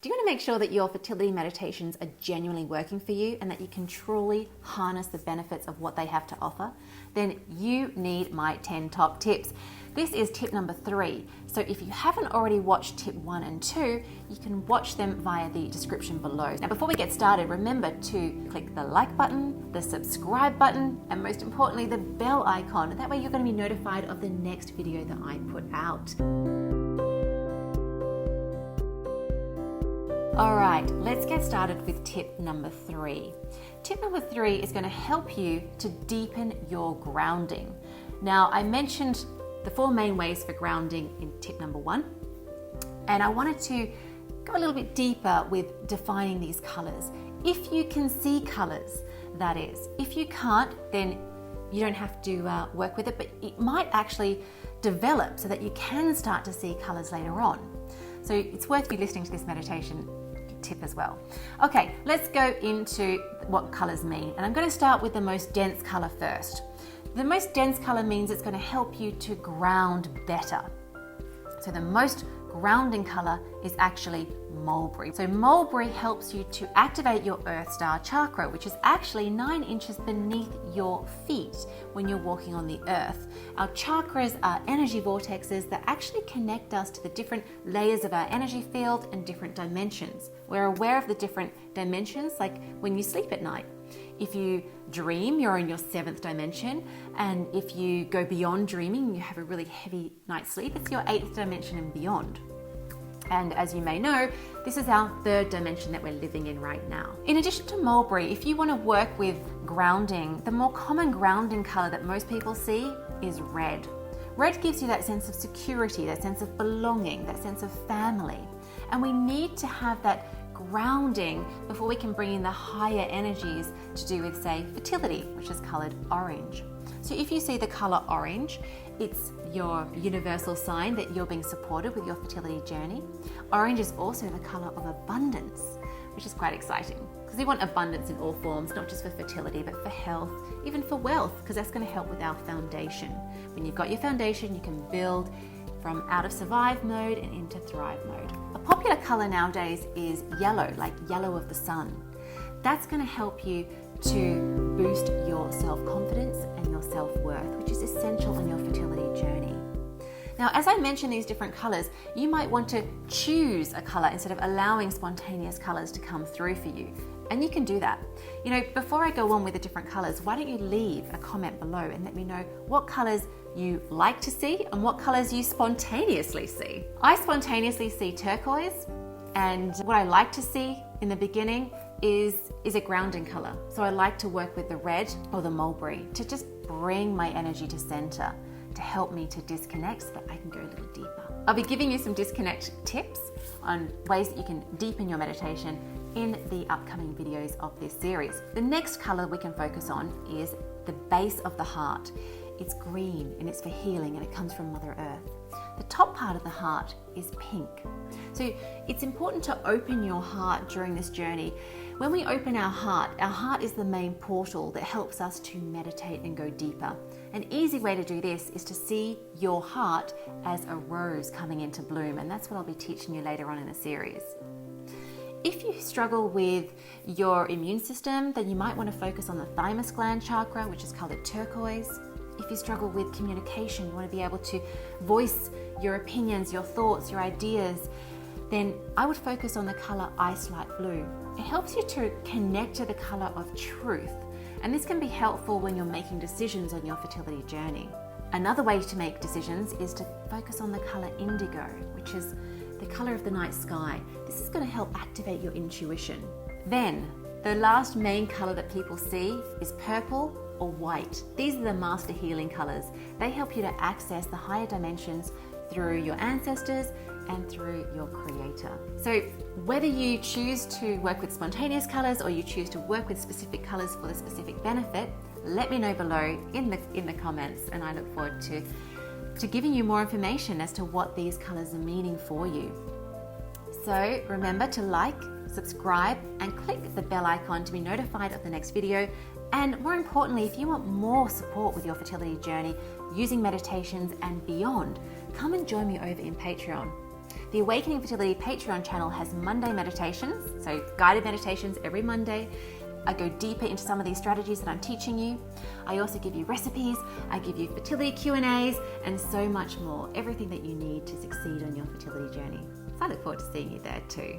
Do you want to make sure that your fertility meditations are genuinely working for you and that you can truly harness the benefits of what they have to offer? Then you need my 10 top tips. This is tip number 3. So if you haven't already watched tip 1 and 2, you can watch them via the description below. Now, before we get started, remember to click the like button, the subscribe button, and most importantly, the bell icon. That way you're going to be notified of the next video that I put out. All right, let's get started with tip number 3. Tip number 3 is going to help you to deepen your grounding. Now, I mentioned the 4 main ways for grounding in tip number 1, and I wanted to go a little bit deeper with defining these colors. If you can see colors, that is. If you can't, then you don't have to work with it, but it might actually develop so that you can start to see colors later on. So it's worth you listening to this meditation tip as well. Okay, let's go into what colors mean. And I'm going to start with the most dense color first. The most dense color means it's going to help you to ground better. So the most grounding color is actually mulberry. So mulberry helps you to activate your Earth Star chakra, which is actually 9 inches beneath your feet when you're walking on the earth. Our chakras are energy vortexes that actually connect us to the different layers of our energy field and different dimensions. We're aware of the different dimensions, like when you sleep at night. If you dream, you're in your 7th dimension, and if you go beyond dreaming, you have a really heavy night's sleep, it's your 8th dimension and beyond. And as you may know, this is our 3rd dimension that we're living in right now. In addition to mulberry, if you want to work with grounding, the more common grounding color that most people see is red. Red gives you that sense of security, that sense of belonging, that sense of family. And we need to have that grounding before we can bring in the higher energies to do with, say, fertility, which is colored orange. So if you see the color orange, it's your universal sign that you're being supported with your fertility journey. Orange is also the color of abundance, which is quite exciting because we want abundance in all forms, not just for fertility, but for health, even for wealth, because that's going to help with our foundation. When you've got your foundation, you can build from out of survive mode and into thrive mode. A popular color nowadays is yellow, like yellow of the sun. That's going to help you to boost your self-confidence and your self-worth, which is essential on your fertility journey. Now, as I mention these different colors, you might want to choose a color instead of allowing spontaneous colors to come through for you. And you can do that. You know, before I go on with the different colors, why don't you leave a comment below and let me know what colors you like to see and what colors you spontaneously see. I spontaneously see turquoise, and what I like to see in the beginning is a grounding color. So I like to work with the red or the mulberry to just bring my energy to center, to help me to disconnect so that I can go a little deeper. I'll be giving you some disconnect tips on ways that you can deepen your meditation in the upcoming videos of this series. The next color we can focus on is the base of the heart. It's green and it's for healing, and it comes from Mother Earth. The top part of the heart is pink. So it's important to open your heart during this journey. When we open our heart is the main portal that helps us to meditate and go deeper. An easy way to do this is to see your heart as a rose coming into bloom, and that's what I'll be teaching you later on in the series. If you struggle with your immune system, then you might want to focus on the Thymus gland chakra, which is colored turquoise. If you struggle with communication, you want to be able to voice your opinions, your thoughts, your ideas, then I would focus on the color ice light blue. It helps you to connect to the color of truth, and this can be helpful when you're making decisions on your fertility journey. Another way to make decisions is to focus on the color indigo, which is the color of the night sky. This is going to help activate your intuition. Then, the last main color that people see is purple or white. These are the master healing colors. They help you to access the higher dimensions through your ancestors and through your creator. So whether you choose to work with spontaneous colors or you choose to work with specific colors for the specific benefit, let me know below in the comments, and I look forward to giving you more information as to what these colors are meaning for you. So remember to like, subscribe, and click the bell icon to be notified of the next video. And more importantly, if you want more support with your fertility journey using meditations and beyond, come and join me over in Patreon. The Awakening Fertility Patreon channel has Monday meditations, so guided meditations every Monday. I go deeper into some of these strategies that I'm teaching you. I also give you recipes, I give you fertility Q&As, and so much more. Everything that you need to succeed on your fertility journey. So I look forward to seeing you there too.